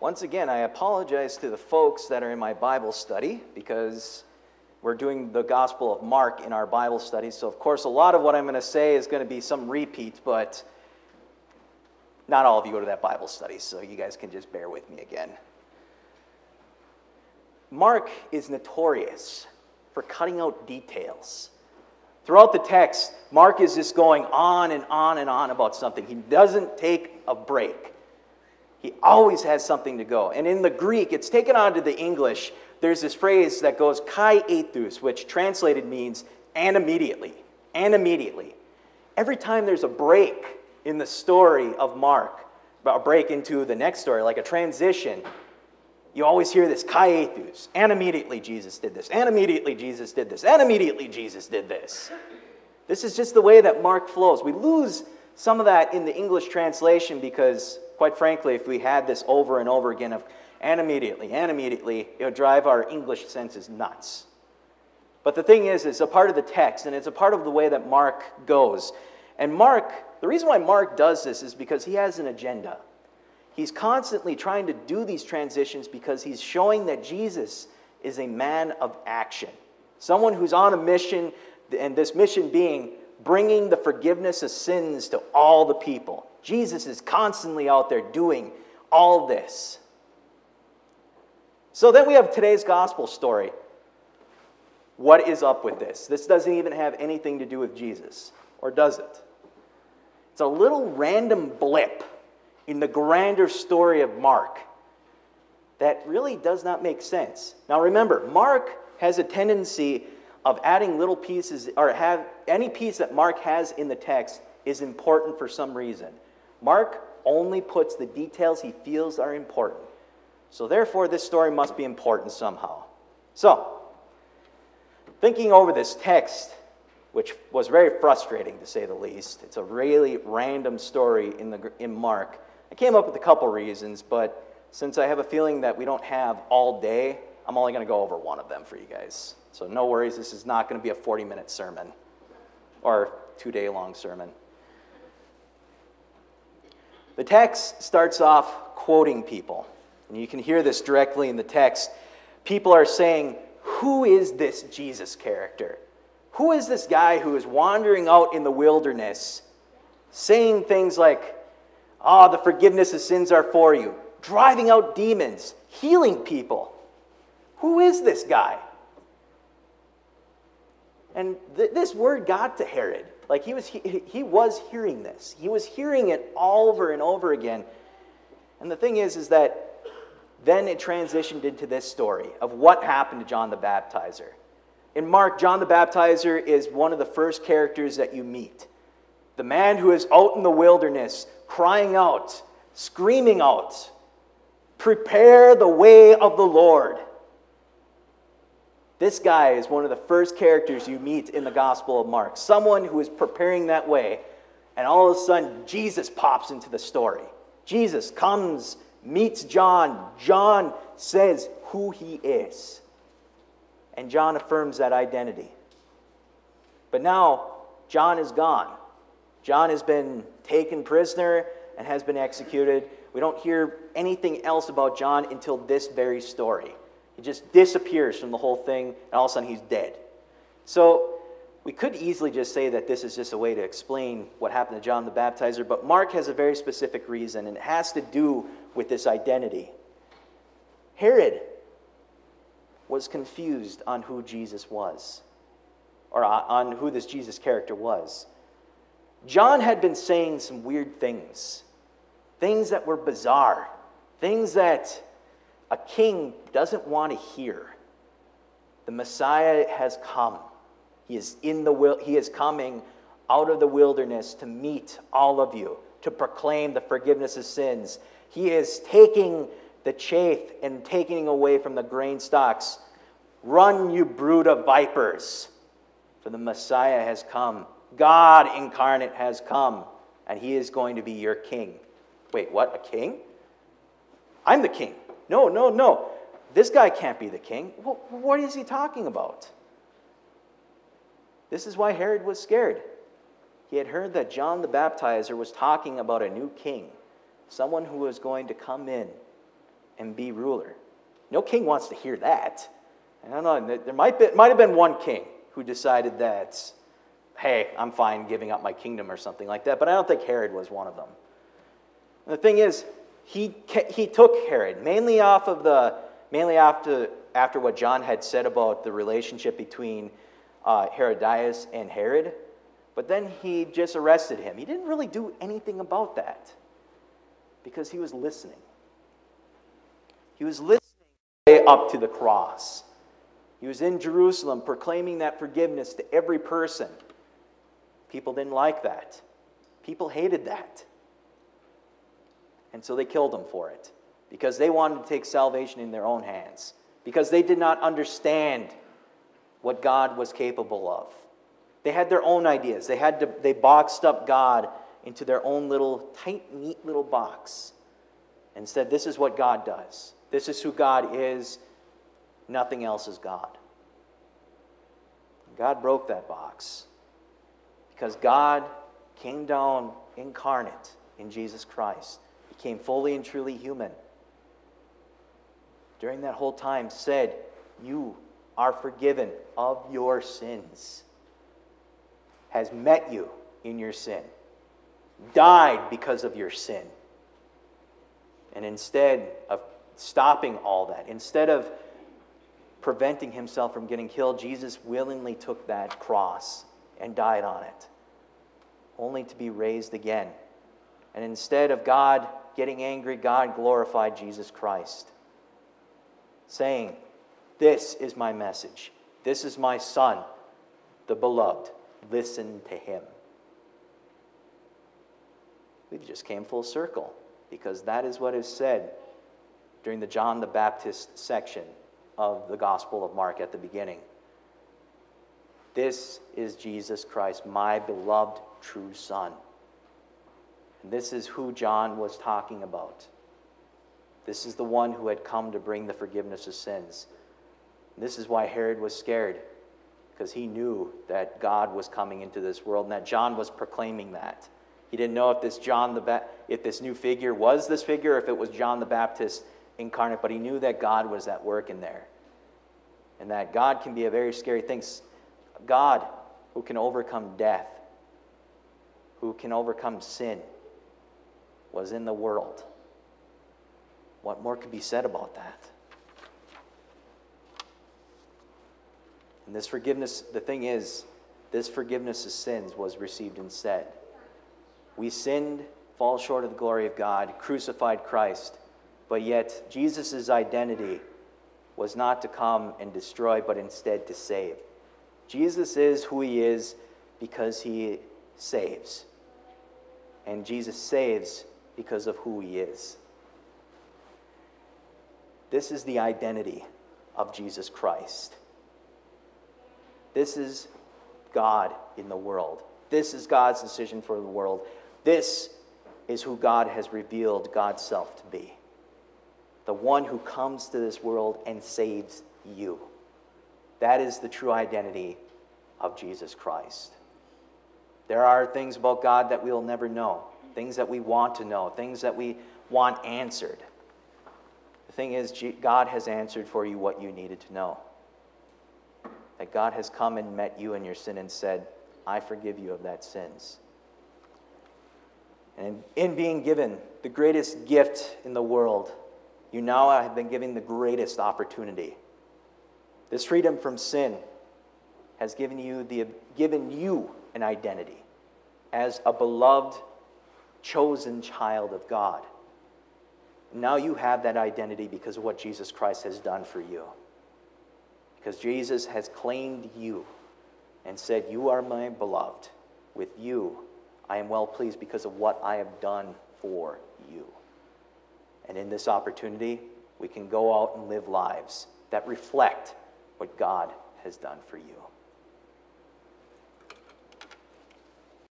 Once again, I apologize to the folks that are in my Bible study because we're doing the Gospel of Mark in our Bible study. So, of course, a lot of what I'm going to say is going to be some repeat, but not all of you go to that Bible study, so you guys can just bear with me again. Mark is notorious for cutting out details. Throughout the text, Mark is just going on and on and on about something. He doesn't take a break. He always has something to go. And in the Greek, it's taken on to the English. There's this phrase that goes kai ethus, which translated means and immediately. And immediately. Every time there's a break in the story of Mark, a break into the next story, like a transition, you always hear this kai ethus. And immediately Jesus did this. And immediately Jesus did this. And immediately Jesus did this. This is just the way that Mark flows. We lose some of that in the English translation because, quite frankly, if we had this over and over again of and immediately, it would drive our English senses nuts. But the thing is, it's a part of the text, and it's a part of the way that Mark goes. And Mark, the reason why Mark does this is because he has an agenda. He's constantly trying to do these transitions because he's showing that Jesus is a man of action. Someone who's on a mission, and this mission being bringing the forgiveness of sins to all the people. Jesus is constantly out there doing all this. So then we have today's gospel story. What is up with this? This doesn't even have anything to do with Jesus, or does it? It's a little random blip in the grander story of Mark that really does not make sense. Now remember, Mark has a tendency of adding little pieces, or have any piece that Mark has in the text is important for some reason. Mark only puts the details he feels are important. So therefore, this story must be important somehow. So, thinking over this text, which was very frustrating to say the least, it's a really random story in Mark. I came up with a couple reasons, but since I have a feeling that we don't have all day, I'm only going to go over one of them for you guys. So no worries, this is not going to be a 40-minute sermon or 2-day-long sermon. The text starts off quoting people. And you can hear this directly in the text. People are saying, who is this Jesus character? Who is this guy who is wandering out in the wilderness saying things like, the forgiveness of sins are for you, driving out demons, healing people? Who is this guy? And this word got to Herod. Like he was hearing this. He was hearing it over and over again. And the thing is that then it transitioned into this story of what happened to John the Baptizer. In Mark, John the Baptizer is one of the first characters that you meet. The man who is out in the wilderness, crying out, screaming out, "Prepare the way of the Lord." This guy is one of the first characters you meet in the Gospel of Mark. Someone who is preparing that way, and all of a sudden, Jesus pops into the story. Jesus comes, meets John. John says who he is. And John affirms that identity. But now, John is gone. John has been taken prisoner and has been executed. We don't hear anything else about John until this very story. He just disappears from the whole thing, and all of a sudden he's dead. So we could easily just say that this is just a way to explain what happened to John the Baptizer, but Mark has a very specific reason, and it has to do with this identity. Herod was confused on who Jesus was, or on who this Jesus character was. John had been saying some weird things that were bizarre, things that a king doesn't want to hear. The Messiah has come. He is coming out of the wilderness to meet all of you, to proclaim the forgiveness of sins. He is taking the chaff and taking away from the grain stalks. Run, you brood of vipers, for the Messiah has come. God incarnate has come, and he is going to be your king. Wait, what? A king? I'm the king. No. This guy can't be the king. What is he talking about? This is why Herod was scared. He had heard that John the Baptizer was talking about a new king, someone who was going to come in and be ruler. No king wants to hear that. I don't know, there might have been one king who decided that, hey, I'm fine giving up my kingdom or something like that, but I don't think Herod was one of them. And the thing is, he took Herod, mainly after what John had said about the relationship between Herodias and Herod, but then he just arrested him. He didn't really do anything about that because he was listening. He was listening way up to the cross. He was in Jerusalem proclaiming that forgiveness to every person. People didn't like that. People hated that. And so they killed him for it because they wanted to take salvation in their own hands, because they did not understand what God was capable of. They had their own ideas. They boxed up God into their own little tight, neat little box and said, this is what God does. This is who God is. Nothing else is God. God broke that box because God came down incarnate in Jesus Christ. He came fully and truly human. During that whole time said, you are forgiven of your sins. Has met you in your sin. Died because of your sin. And instead of stopping all that, instead of preventing himself from getting killed, Jesus willingly took that cross and died on it, only to be raised again. And instead of God getting angry, God glorified Jesus Christ, saying, this is my message. This is my Son, the beloved. Listen to him. We just came full circle, because that is what is said during the John the Baptist section of the Gospel of Mark at the beginning. This is Jesus Christ, my beloved true Son. And this is who John was talking about. This is the one who had come to bring the forgiveness of sins. And this is why Herod was scared, because he knew that God was coming into this world and that John was proclaiming that. He didn't know if this new figure was this figure, or if it was John the Baptist incarnate, but he knew that God was at work in there. And that God can be a very scary thing. God, who can overcome death, who can overcome sin, was in the world. What more could be said about that? And this forgiveness, the thing is, this forgiveness of sins was received instead. We sinned, fall short of the glory of God, crucified Christ, but yet Jesus' identity was not to come and destroy, but instead to save. Jesus is who he is because he saves. And Jesus saves because of who he is. This is the identity of Jesus Christ. This is God in the world. This is God's decision for the world. This is who God has revealed God's self to be. The one who comes to this world and saves you. That is the true identity of Jesus Christ. There are things about God that we'll never know. Things that we want to know. Things that we want answered. The thing is, God has answered for you what you needed to know. That God has come and met you in your sin and said, I forgive you of that sins. And in being given the greatest gift in the world, you now have been given the greatest opportunity. This freedom from sin has given you an identity as a beloved, chosen child of God. Now you have that identity because of what Jesus Christ has done for you. Because Jesus has claimed you and said, you are my beloved. With you, I am well pleased because of what I have done for you. And in this opportunity, we can go out and live lives that reflect what God has done for you.